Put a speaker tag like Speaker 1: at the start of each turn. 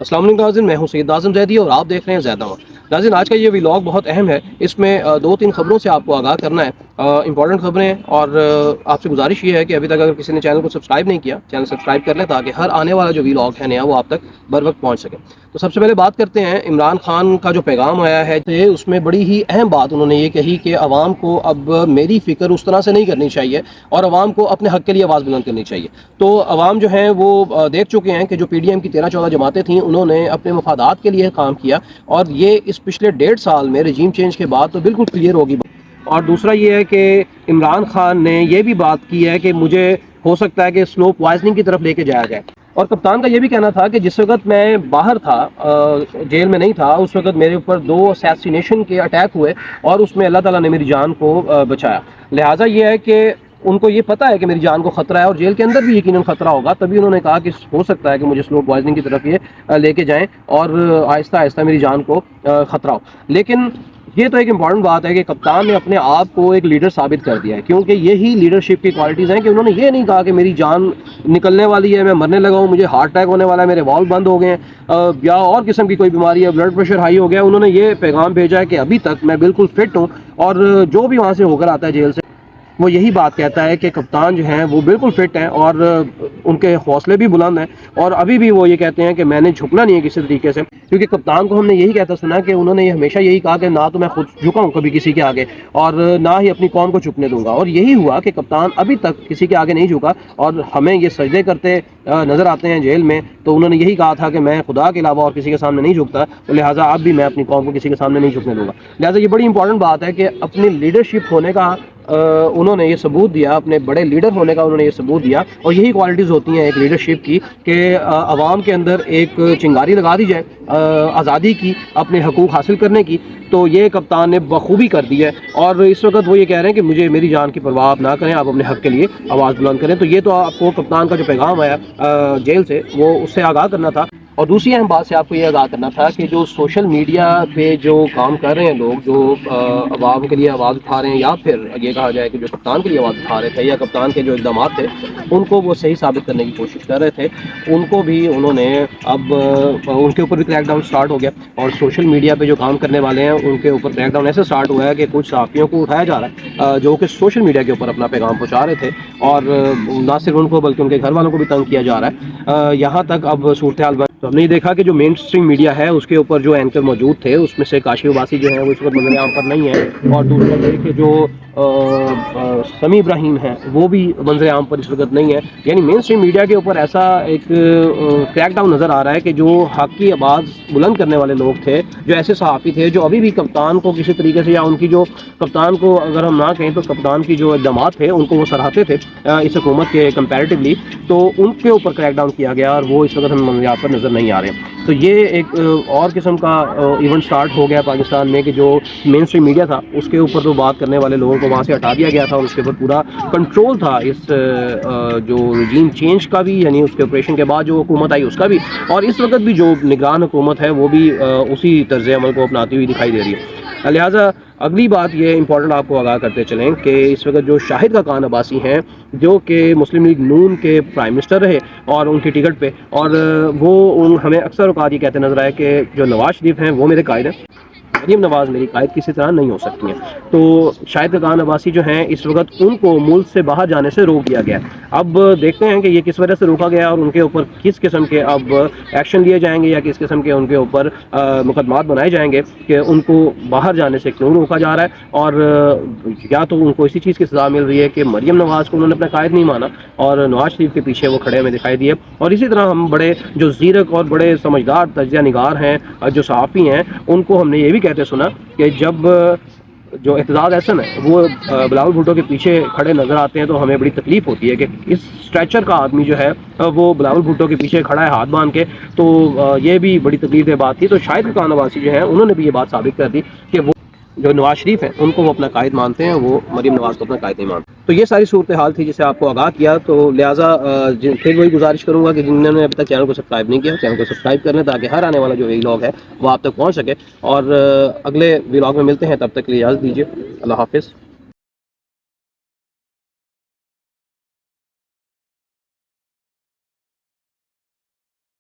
Speaker 1: السلام علیکم ناظرین، میں ہوں سید اعظم زیدی اور آپ دیکھ رہے ہیں زیادہ ہوا۔ ناظرین، آج کا یہ ولاگ بہت اہم ہے۔ اس میں دو تین خبروں سے آپ کو آگاہ کرنا ہے، امپورٹنٹ خبریں، اور آپ سے گزارش یہ ہے کہ ابھی تک اگر کسی نے چینل کو سبسکرائب نہیں کیا، چینل سبسکرائب کر لیں تاکہ ہر آنے والا جو ولاگ ہے نیا وہ آپ تک بر وقت پہنچ سکے۔ تو سب سے پہلے بات کرتے ہیں عمران خان کا جو پیغام آیا ہے، اس میں بڑی ہی اہم بات انہوں نے یہ کہی کہ عوام کو اب میری فکر اس طرح سے نہیں کرنی چاہیے اور عوام کو اپنے حق کے لیے آواز بلند کرنی چاہیے۔ تو عوام جو ہیں وہ دیکھ چکے ہیں کہ جو پی ڈی ایم کی 13-14 جماعتیں تھیں، انہوں نے اپنے مفادات کے لیے کام کیا، اور یہ اس پچھلے 1.5 سال میں رجیم چینج کے بعد تو بالکل کلیئر ہوگی۔ اور دوسرا یہ ہے کہ عمران خان نے یہ بھی بات کی ہے کہ مجھے ہو سکتا ہے کہ سلو پوائزننگ کی طرف لے کے جایا جائے۔ اور کپتان کا یہ بھی کہنا تھا کہ جس وقت میں باہر تھا، جیل میں نہیں تھا، اس وقت میرے اوپر 2 اسیسینیشن کے اٹیک ہوئے اور اس میں اللہ تعالیٰ نے میری جان کو بچایا۔ لہٰذا یہ ہے کہ ان کو یہ پتہ ہے کہ میری جان کو خطرہ ہے، اور جیل کے اندر بھی یقیناً خطرہ ہوگا، تبھی انہوں نے کہا کہ ہو سکتا ہے کہ مجھے سلو پوائزننگ کی طرف یہ لے کے جائیں اور آہستہ آہستہ میری جان کو خطرہ ہو۔ لیکن یہ تو ایک امپورٹنٹ بات ہے کہ کپتان نے اپنے آپ کو ایک لیڈر ثابت کر دیا ہے، کیونکہ یہی لیڈرشپ کی کوالٹیز ہیں کہ انہوں نے یہ نہیں کہا کہ میری جان نکلنے والی ہے، میں مرنے لگا ہوں، مجھے ہارٹ اٹیک ہونے والا ہے، میرے والو بند ہو گئے ہیں، یا اور قسم کی کوئی بیماری ہے، بلڈ پریشر ہائی ہو گیا۔ انہوں نے یہ پیغام بھیجا ہے کہ ابھی تک میں بالکل فٹ ہوں، اور جو بھی وہاں سے ہو کر آتا ہے جیل سے وہ یہی بات کہتا ہے کہ کپتان جو ہیں وہ بالکل فٹ ہیں اور ان کے حوصلے بھی بلند ہیں، اور ابھی بھی وہ یہ کہتے ہیں کہ میں نے جھکنا نہیں ہے کسی طریقے سے، کیونکہ کپتان کو ہم نے یہی کہتا سنا کہ انہوں نے یہ ہمیشہ یہی کہا کہ نہ تو میں خود جھکا ہوں کبھی کسی کے آگے، اور نہ ہی اپنی قوم کو جھکنے دوں گا، اور یہی ہوا کہ کپتان ابھی تک کسی کے آگے نہیں جھکا، اور ہمیں یہ سجدے کرتے نظر آتے ہیں جیل میں۔ تو انہوں نے یہی کہا تھا کہ میں خدا کے علاوہ اور کسی کے سامنے نہیں جھکتا، تو لہٰذا اب بھی میں اپنی قوم کو کسی کے سامنے نہیں جھکنے دوں گا۔ لہٰذا یہ بڑی امپورٹنٹ بات ہے کہ اپنی لیڈرشپ ہونے کا انہوں نے یہ ثبوت دیا، اپنے بڑے لیڈر ہونے کا انہوں نے یہ ثبوت دیا، اور یہی کوالٹیز ہوتی ہیں ایک لیڈرشپ کی کہ عوام کے اندر ایک چنگاری لگا دی جائے آزادی کی، اپنے حقوق حاصل کرنے کی۔ تو یہ کپتان نے بخوبی کر دی ہے، اور اس وقت وہ یہ کہہ رہے ہیں کہ مجھے میری جان کی پرواہ آپ نہ کریں، آپ اپنے حق کے لیے آواز بلند کریں۔ تو یہ تو آپ کو کپتان کا جو پیغام آیا جیل سے، وہ اس سے آگاہ کرنا تھا۔ اور دوسری اہم بات سے آپ کو یہ آگاہ کرنا تھا کہ جو سوشل میڈیا پہ جو کام کر رہے ہیں لوگ، جو عوام کے لیے آواز اٹھا رہے ہیں، یا پھر یہ کہا جائے کہ جو کپتان کے لیے آواز اٹھا رہے تھے، یا کپتان کے جو اقدامات تھے ان کو وہ صحیح ثابت کرنے کی کوشش کر رہے تھے، ان کو بھی انہوں نے اب ان کے اوپر بھی کریک ڈاؤن سٹارٹ ہو گیا، اور سوشل میڈیا پہ جو کام کرنے والے ہیں ان کے اوپر کریک ڈاؤن ایسے سٹارٹ ہوا ہے کہ کچھ صحافیوں کو اٹھایا جا رہا ہے جو کہ سوشل میڈیا کے اوپر اپنا پیغام پہنچا رہے تھے، اور نہ صرف ان کو بلکہ ان کے گھر والوں کو بھی تنگ کیا جا رہا ہے۔ یہاں تک اب صورتحال تو ہم نے دیکھا کہ جو مین اسٹریم میڈیا ہے اس کے اوپر جو اینکر موجود تھے، اس میں سے کاشف عباسی جو ہیں وہ اس وقت منظر عام پر نہیں ہے، اور دوسرا یہ کہ جو سمیع ابراہیم ہیں وہ بھی منظر عام پر اس وقت نہیں ہے۔ یعنی مین اسٹریم میڈیا کے اوپر ایسا ایک کریک ڈاؤن نظر آ رہا ہے کہ جو حق کی آواز بلند کرنے والے لوگ تھے، جو ایسے صحافی تھے جو ابھی بھی کپتان کو کسی طریقے سے، یا ان کی جو کپتان کو اگر ہم نہ کہیں تو کپتان کی جو اقدامات تھے ان کو وہ سراہتے تھے اس حکومت کے کمپیریٹیولی، تو ان کے اوپر کریک ڈاؤن کیا گیا، اور وہ اس وقت ہمیں منظر عام پر نظر نہیں آ رہے ہیں۔ تو یہ ایک اور قسم کا ایونٹ سٹارٹ ہو گیا پاکستان میں کہ جو مین اسٹریم میڈیا تھا اس کے اوپر تو بات کرنے والے لوگوں کو وہاں سے ہٹا دیا گیا تھا، اور اس کے اوپر پورا کنٹرول تھا اس جو رجیم چینج کا بھی، یعنی اس کے آپریشن کے بعد جو حکومت آئی اس کا بھی، اور اس وقت بھی جو نگران حکومت ہے وہ بھی اسی طرز عمل کو اپناتی ہوئی دکھائی دے رہی ہے۔ لہٰذا اگلی بات یہ امپورٹنٹ آپ کو آگاہ کرتے چلیں کہ اس وقت جو شاہد خاقان عباسی ہیں، جو کہ مسلم لیگ نون کے پرائم منسٹر رہے اور ان کی ٹکٹ پہ، اور وہ ہمیں اکثر اوقات یہ کہتے نظر آئے کہ جو نواز شریف ہیں وہ میرے قائد ہیں، مریم نواز میری قائد کسی طرح نہیں ہو سکتی ہیں۔ تو شاہد خاقان عباسی جو ہیں اس وقت ان کو ملک سے باہر جانے سے روک دیا گیا۔ اب دیکھتے ہیں کہ یہ کس وجہ سے روکا گیا، اور ان کے اوپر کس قسم کے اب ایکشن لیے جائیں گے، یا کس قسم کے ان کے اوپر مقدمات بنائے جائیں گے کہ ان کو باہر جانے سے کیوں روکا جا رہا ہے۔ اور یا تو ان کو اسی چیز کی سزا مل رہی ہے کہ مریم نواز کو انہوں نے اپنا قائد نہیں مانا، اور نواز شریف کے پیچھے وہ کھڑے ہمیں دکھائی دیے۔ اور اسی طرح ہم بڑے جو زیرک اور بڑے سمجھدار تجزیہ نگار ہیں، جو صحافی ہیں، ان کو ہم نے یہ بھی کہتے سنا کہ جب جو اعتزاز احسن ہے وہ بلاول بھٹو کے پیچھے کھڑے نظر آتے ہیں تو ہمیں بڑی تکلیف ہوتی ہے کہ اس اسٹریچر کا آدمی جو ہے وہ بلاول بھٹو کے پیچھے کھڑا ہے ہاتھ باندھ کے۔ تو یہ بھی بڑی تکلیف دہ بات تھی۔ تو شاہد خاقان عباسی جو ہیں انہوں نے بھی یہ بات ثابت کر دی کہ وہ جو نواز شریف ہیں ان کو وہ اپنا قائد مانتے ہیں، وہ مریم نواز کو اپنا قائد نہیں مانتے۔ تو یہ ساری صورتحال تھی جسے آپ کو آگاہ کیا۔ تو لہٰذا پھر وہی گزارش کروں گا کہ جنہوں نے ابھی تک چینل کو سبسکرائب نہیں کیا، چینل کو سبسکرائب کر لیں تاکہ ہر آنے والا جو ولاگ ہے وہ آپ تک پہنچ سکے، اور اگلے ولاگ میں ملتے ہیں، تب تک کے لیے اجازت دیجیے۔ اللہ حافظ۔